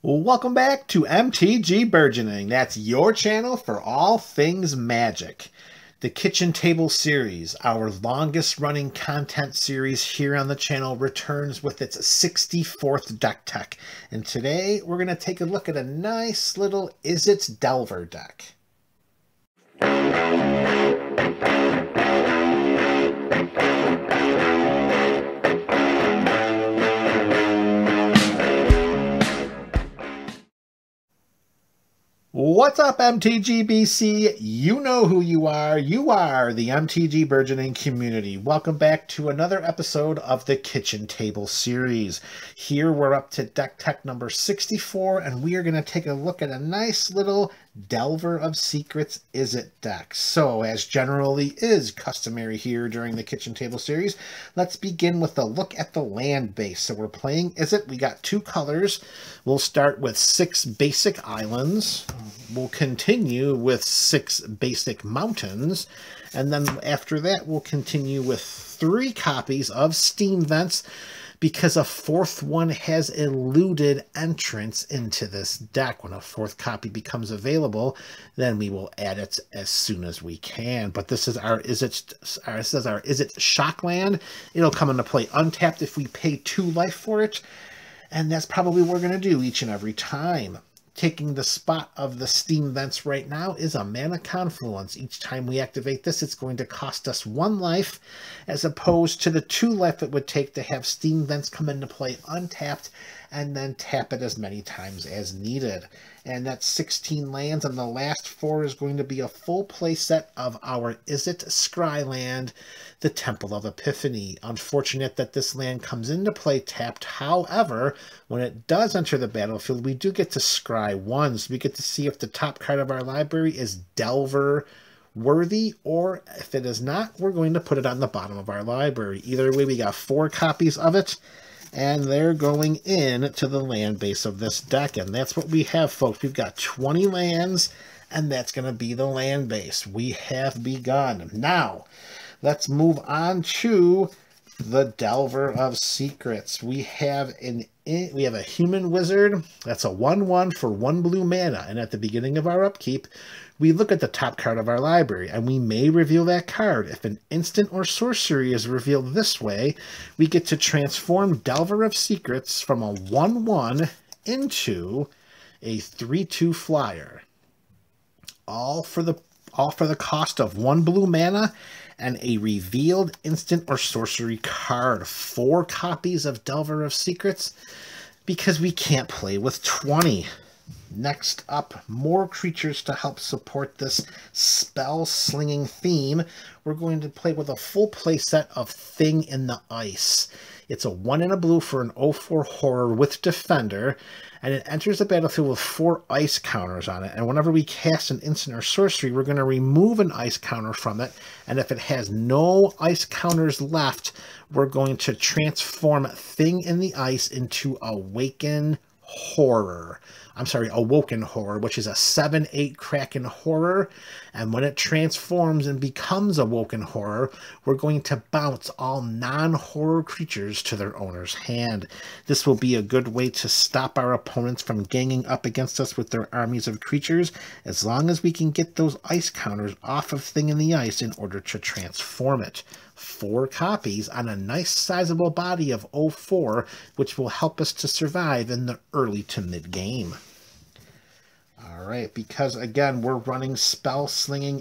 Welcome back to MTG Burgeoning. That's your channel for all things Magic. The Kitchen Table series, our longest running content series here on the channel, returns with its 64th deck tech. And today we're going to take a look at a nice little Izzet Delver deck. What's up, MTGBC? You know who you are. You are the MTG Burgeoning community. Welcome back to another episode of the Kitchen Table series. Here we're up to deck tech number 64, and we are going to take a look at a nice little Delver of Secrets Izzet deck. So, as generally is customary here during the Kitchen Table series, let's begin with a look at the land base. So we're playing Izzet. We got two colors. We'll start with 6 basic islands. We'll continue with 6 basic mountains. And then after that, we'll continue with 3 copies of Steam Vents, because a 4th one has eluded entrance into this deck. When a 4th copy becomes available, then we will add it as soon as we can. But this is our Izzet Shockland. It'll come into play untapped if we pay 2 life for it, and that's probably what we're going to do each and every time. Taking the spot of the Steam Vents right now is a Mana Confluence. Each time we activate this, it's going to cost us 1 life, as opposed to the 2 life it would take to have Steam Vents come into play untapped and then tap it as many times as needed. And that's 16 lands, and the last 4 is going to be a full play set of our Izzet Scryland, the Temple of Epiphany. Unfortunate that this land comes into play tapped. However, when it does enter the battlefield, we do get to scry once. We get to see if the top card of our library is Delver worthy, or if it is not, we're going to put it on the bottom of our library. Either way, we got 4 copies of it, and they're going in to the land base of this deck. And that's what we have, folks. We've got 20 lands, and that's going to be the land base. We have begun. Now, let's move on to the Delver of Secrets. We have a human wizard. That's a 1/1 for 1 blue mana. And at the beginning of our upkeep, we look at the top card of our library, and we may reveal that card. If an instant or sorcery is revealed this way, we get to transform Delver of Secrets from a 1/1 into a 3/2 flyer. All for the cost of 1 blue mana and a revealed instant or sorcery card. 4 copies of Delver of Secrets, because we can't play with 20. Next up, more creatures to help support this spell-slinging theme. We're going to play with a full play set of Thing in the Ice. It's a 1 and a blue for an 0/4 horror with Defender, and it enters the battlefield with 4 ice counters on it. And whenever we cast an instant or sorcery, we're going to remove an ice counter from it. And if it has no ice counters left, we're going to transform Thing in the Ice into Awoken Horror, which is a 7/8 Kraken Horror. And when it transforms and becomes Awoken Horror, we're going to bounce all non-horror creatures to their owner's hand. This will be a good way to stop our opponents from ganging up against us with their armies of creatures, as long as we can get those ice counters off of Thing in the Ice in order to transform it. 4 copies on a nice sizable body of 0/4, which will help us to survive in the early to mid game. Alright, because again, we're running spell slinging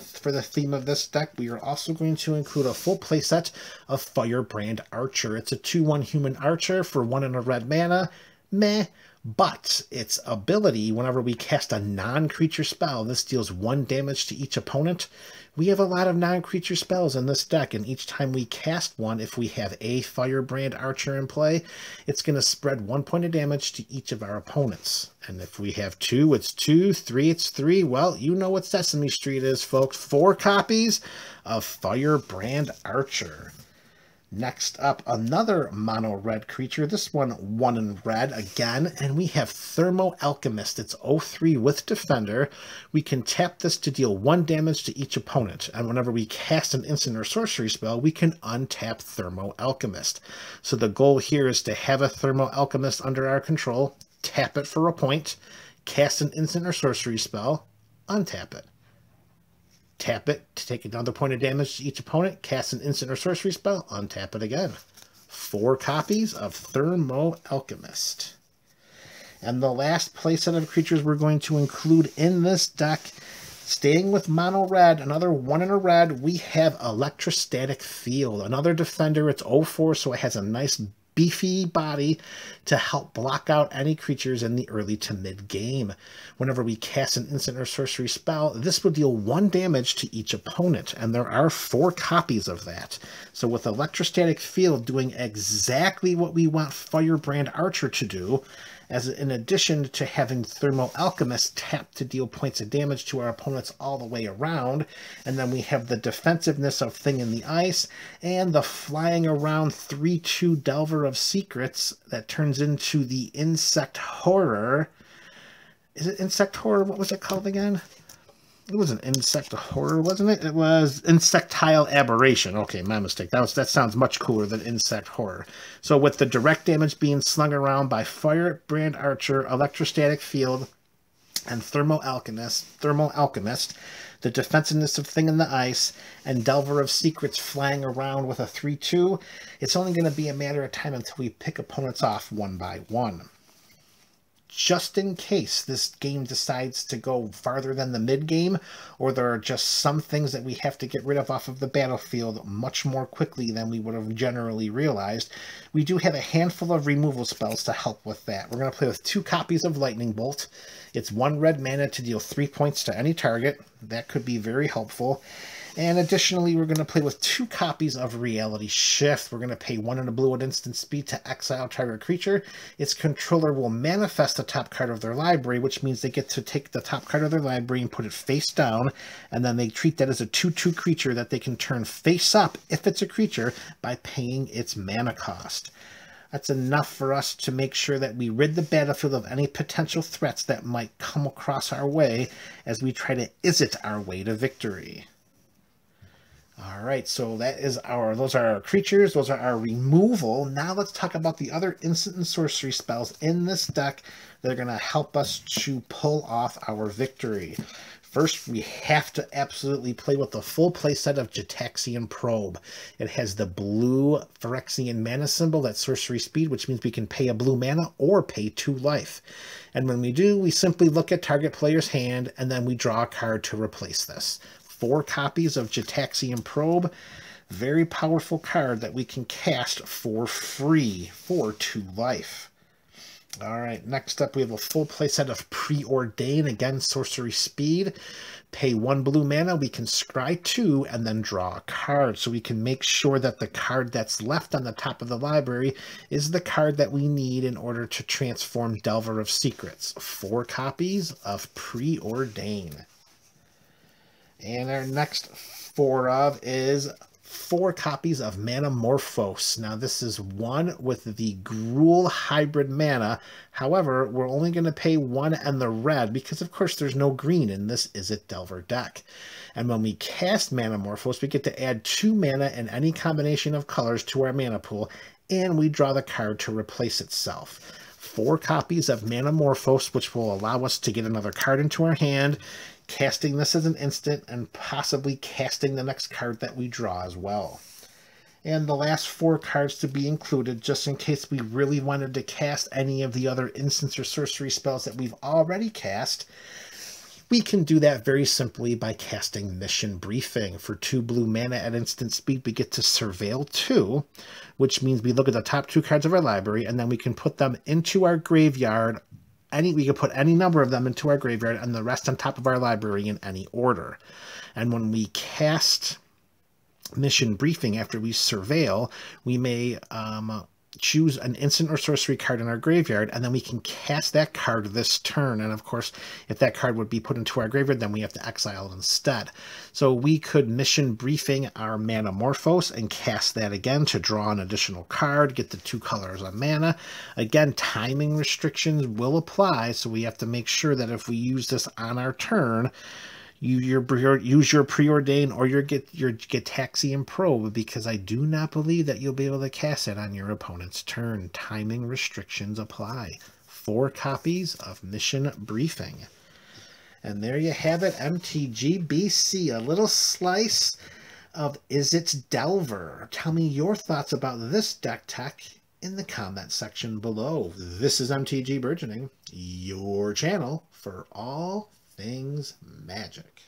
for the theme of this deck, we are also going to include a full playset of Firebrand Archer. It's a 2/1 human archer for 1 and a red mana. Meh. But its ability, whenever we cast a non-creature spell, this deals 1 damage to each opponent. We have a lot of non-creature spells in this deck, and each time we cast one, if we have a Firebrand Archer in play, it's going to spread 1 point of damage to each of our opponents. And if we have 2, it's 2, 3, it's 3. Well, you know what Sesame Street is, folks. 4 copies of Firebrand Archer. Next up, another mono red creature, this one 1 in red again, and we have Thermo Alchemist. It's 0/3 with Defender. We can tap this to deal 1 damage to each opponent, and whenever we cast an instant or sorcery spell, we can untap Thermo Alchemist. So the goal here is to have a Thermo Alchemist under our control, tap it for a point, cast an instant or sorcery spell, untap it. Tap it to take another point of damage to each opponent, cast an instant or sorcery spell, untap it again. 4 copies of Thermo Alchemist. And the last playset of creatures we're going to include in this deck, staying with mono red, another 1 in a red, we have Electrostatic Field. Another defender, it's 0/4, so it has a nice beefy body to help block out any creatures in the early to mid game. Whenever we cast an instant or sorcery spell, this will deal 1 damage to each opponent, and there are 4 copies of that. So with Electrostatic Field doing exactly what we want Firebrand Archer to do, as in addition to having Thermo Alchemist tap to deal points of damage to our opponents all the way around, and then we have the defensiveness of Thing in the Ice, and the flying around 3/2 Delver of Secrets that turns into the Insect Horror. Is it Insect Horror? What was it called again? It was an Insect Horror, wasn't it? It was Insectile Aberration. Okay, my mistake. That sounds much cooler than Insect Horror. So with the direct damage being slung around by Firebrand Archer, Electrostatic Field, and Thermo Alchemist, the defensiveness of Thing in the Ice, and Delver of Secrets flying around with a 3/2, it's only going to be a matter of time until we pick opponents off one by one. Just in case this game decides to go farther than the mid-game, or there are just some things that we have to get rid of off of the battlefield much more quickly than we would have generally realized, we do have a handful of removal spells to help with that. We're going to play with 2 copies of Lightning Bolt. It's 1 red mana to deal 3 points to any target. That could be very helpful. And additionally, we're going to play with 2 copies of Reality Shift. We're going to pay 1 and a blue at instant speed to exile target creature. Its controller will manifest the top card of their library, which means they get to take the top card of their library and put it face down, and then they treat that as a 2/2 creature that they can turn face up, if it's a creature, by paying its mana cost. That's enough for us to make sure that we rid the battlefield of any potential threats that might come across our way as we try to Izzet our way to victory. All right, so those are our creatures, those are our removal. Now let's talk about the other instant and sorcery spells in this deck that are going to help us to pull off our victory. First, we have to absolutely play with the full playset of Gitaxian Probe. It has the blue Phyrexian mana symbol, that's sorcery speed, which means we can pay a blue mana or pay 2 life. And when we do, we simply look at target player's hand, and then we draw a card to replace this. 4 copies of Gitaxian Probe. Very powerful card that we can cast for free for 2 life. All right, next up we have a full playset of Preordain. Again, sorcery speed. Pay 1 blue mana, we can scry 2, and then draw a card. So we can make sure that the card that's left on the top of the library is the card that we need in order to transform Delver of Secrets. 4 copies of Preordain. And our next 4 is 4 copies of Manamorphose. Now this is 1 with the Gruul hybrid mana. However, we're only going to pay 1 and the red because of course there's no green in this Izzet Delver deck. And when we cast Manamorphose, we get to add 2 mana in any combination of colors to our mana pool, and we draw the card to replace itself. 4 copies of Manamorphose, which will allow us to get another card into our hand, casting this as an instant, and possibly casting the next card that we draw as well. And the last 4 cards to be included, just in case we really wanted to cast any of the other instants or sorcery spells that we've already cast, we can do that very simply by casting Mission Briefing. For 2 blue mana at instant speed, we get to Surveil 2, which means we look at the top 2 cards of our library, and then we can put them into our graveyard. We can put any number of them into our graveyard and the rest on top of our library in any order. And when we cast Mission Briefing after we Surveil, we may choose an instant or sorcery card in our graveyard, and then we can cast that card this turn. And of course, if that card would be put into our graveyard, then we have to exile it instead. So we could Mission Briefing our Manamorphose and cast that again to draw an additional card, get the 2 colors of mana. Again, timing restrictions will apply, so we have to make sure that if we use this on our turn, use your Preordain or your Gitaxian Probe, because I do not believe that you'll be able to cast it on your opponent's turn. Timing restrictions apply. 4 copies of Mission Briefing. And there you have it, MTG BC, a little slice of Izzet Delver. Tell me your thoughts about this deck tech in the comment section below. This is MTG Burgeoning, your channel for all things Magic.